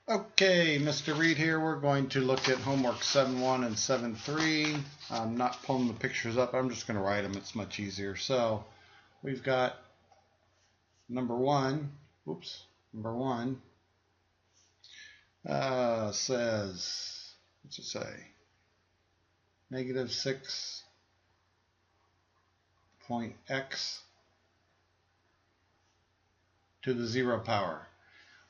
Okay, Mr. Reed here. We're going to look at homework 7.1 and 7.3. I'm not pulling the pictures up. I'm just going to write them. It's much easier. So we've got number one. Oops. Number one says, what's it say? Negative 6 point x to the 0 power.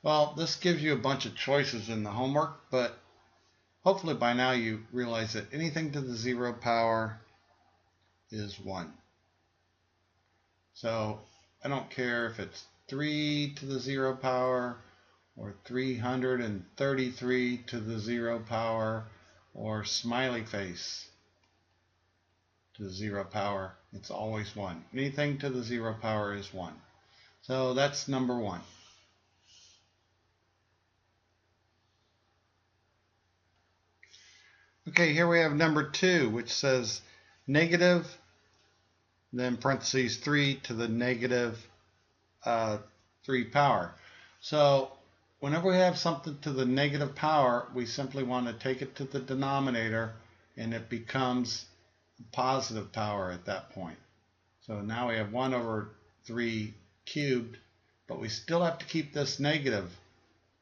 Well, this gives you a bunch of choices in the homework, but hopefully by now you realize that anything to the 0 power is 1. So I don't care if it's 3 to the 0 power or 333 to the 0 power or smiley face to the 0 power. It's always 1. Anything to the 0 power is 1. So that's number 1. Okay, here we have number 2, which says negative, then parentheses 3 to the negative 3 power. So whenever we have something to the negative power, we simply want to take it to the denominator and it becomes positive power at that point. So now we have 1 over 3 cubed, but we still have to keep this negative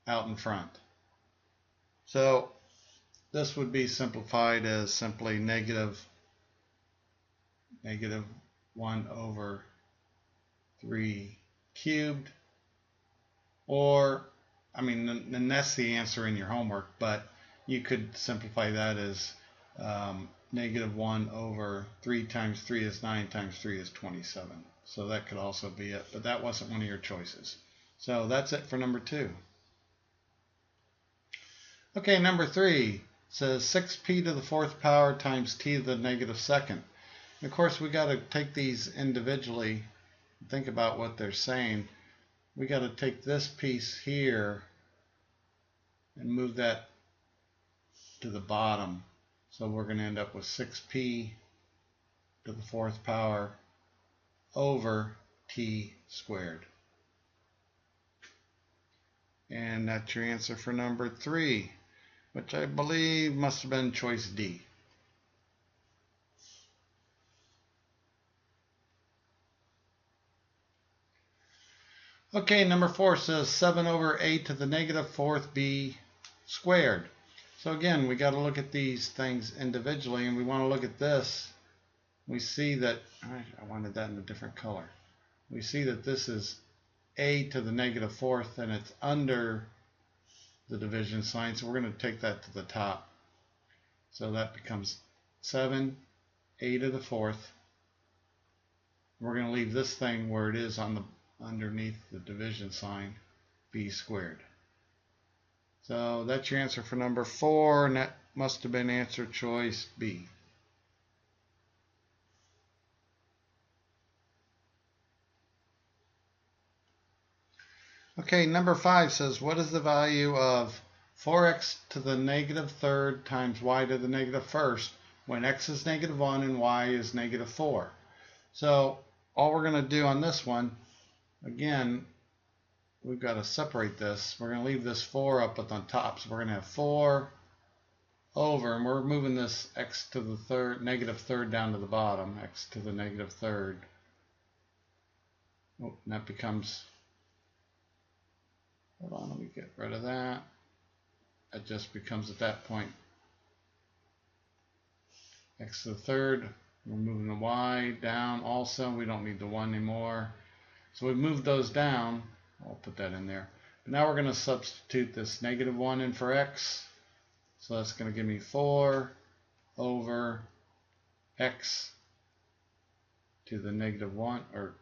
out in front. So this would be simplified as simply negative 1 over 3 cubed, or and that's the answer in your homework, but you could simplify that as negative 1 over 3 times 3 is 9 times 3 is 27. So that could also be it, but that wasn't one of your choices. So that's it for number 2. Okay, number 3 says 6p to the 4th power times t to the negative 2nd. And of course, we got to take these individually and think about what they're saying. We got to take this piece here and move that to the bottom. So we're going to end up with 6p to the 4th power over t squared. And that's your answer for number 3, which I believe must have been choice D. Okay, number 4 says 7 over a to the negative 4th b squared. So again, we got to look at these things individually, and we want to look at this. We see that, I wanted that in a different color. We see that this is a to the negative 4th, and it's under the division sign, so we're going to take that to the top. So that becomes 7 a to the 4th. We're going to leave this thing where it is on the underneath the division sign, b squared. So that's your answer for number 4, and that must have been answer choice B. Okay, number 5 says, what is the value of 4x to the negative 3rd times y to the negative 1st when x is negative 1 and y is negative 4? So all we're going to do on this one, again, we've got to separate this. We're going to leave this 4 up at the top. So we're going to have 4 over, and we're moving this x to the negative 3rd down to the bottom, x to the negative 3rd. Oh, and that becomes, hold on, let me get rid of that. It just becomes at that point x to the 3rd. We're moving the y down also. We don't need the 1 anymore. So we've moved those down. I'll put that in there. But now we're going to substitute this negative 1 in for x. So that's going to give me 4 over x to the negative 1. Or,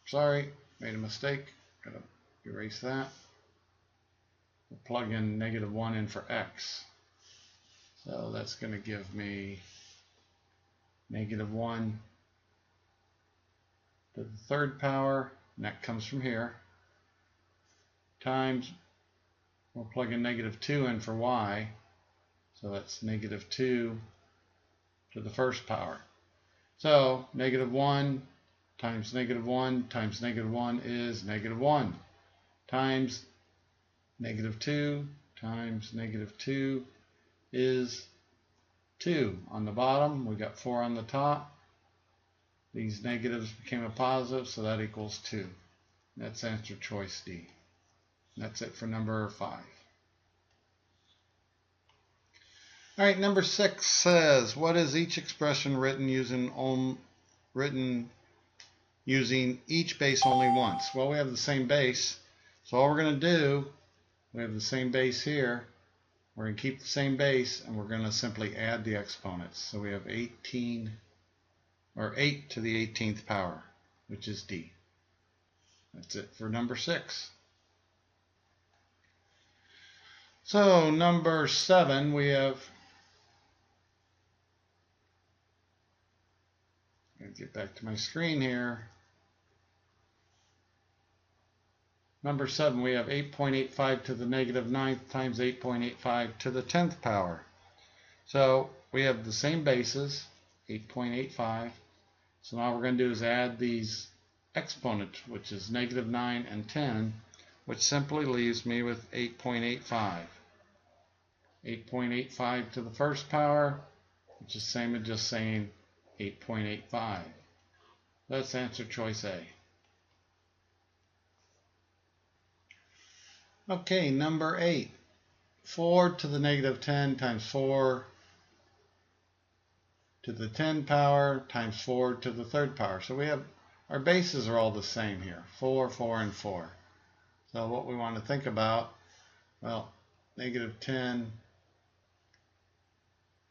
sorry, made a mistake. Got to erase that. We'll plug in negative 1 in for x. So that's going to give me negative 1 to the 3rd power, and that comes from here, times, we'll plug in negative 2 in for y, so that's negative 2 to the 1st power. So negative 1 times negative 1 times negative 1 is negative 1, times negative 2 times negative 2 is 2. On the bottom, we got 4 on the top. These negatives became a positive, so that equals 2. That's answer choice D. That's it for number 5. All right, number 6 says, what is each expression written using each base only once? Well, we have the same base, so all we're going to do, we have the same base here. We're going to keep the same base, and we're going to simply add the exponents. So we have 8 to the 18th power, which is D. That's it for number 6. So number 7, we have, I'll get back to my screen here. Number 7, we have 8.85 to the negative 9th times 8.85 to the 10th power. So we have the same bases, 8.85. So now what we're going to do is add these exponents, which is negative 9 and 10, which simply leaves me with 8.85. 8.85 to the first power, which is the same as just saying 8.85. Let's answer choice A. Okay, number 8. 4 to the negative 10 times 4 to the 10 power times 4 to the third power. So we have, our bases are all the same here, 4, 4, and 4. So what we want to think about, well, negative 10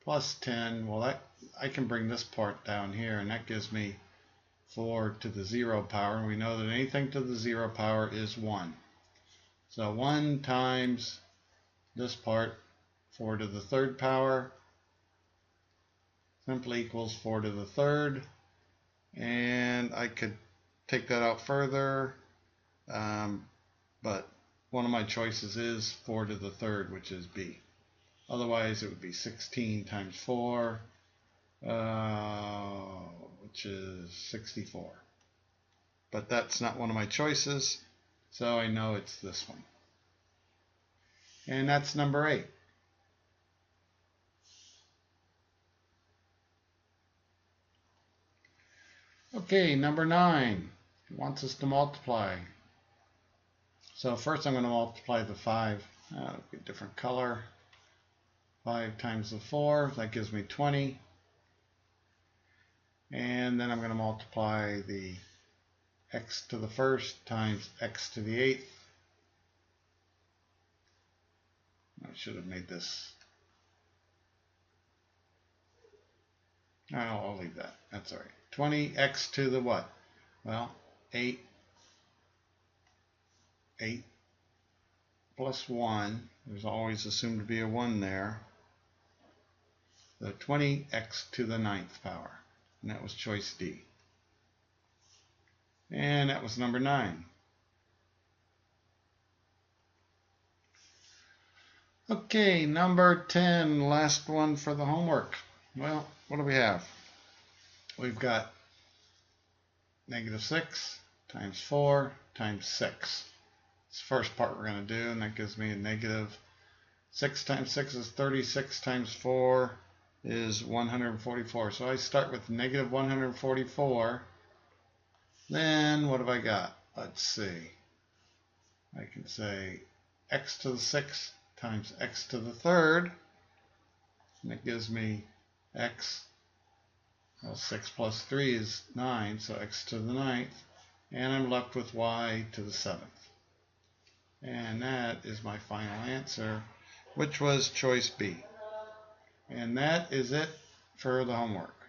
plus 10, well, that I can bring this part down here, and that gives me 4 to the 0 power. And we know that anything to the 0 power is 1. So 1 times this part, 4 to the third power, simply equals 4 to the third. And I could take that out further, but one of my choices is 4 to the third, which is B. Otherwise, it would be 16 times 4, which is 64. But that's not one of my choices, so I know it's this one. And that's number 8. Okay, number 9. It wants us to multiply. So first I'm going to multiply the 5. Get a different color. 5 times the 4, that gives me 20. And then I'm going to multiply the x to the first times x to the 8th. I should have made this. I'll leave that. That's all right. 20x to the what? Well, 8 plus 1. There's always assumed to be a 1 there. The 20x to the 9th power. And that was choice D. And that was number 9. Okay, number 10, last one for the homework. Well, what do we have? We've got negative 6 times 4 times 6. It's the first part we're going to do, and that gives me a negative 6 times 6 is 36 times 4 is 144. So I start with negative 144. Then what have I got? Let's see. I can say x to the 6th times x to the 3rd. And that gives me x. Well, 6 plus 3 is 9, so x to the 9th. And I'm left with y to the 7th. And that is my final answer, which was choice B. And that is it for the homework.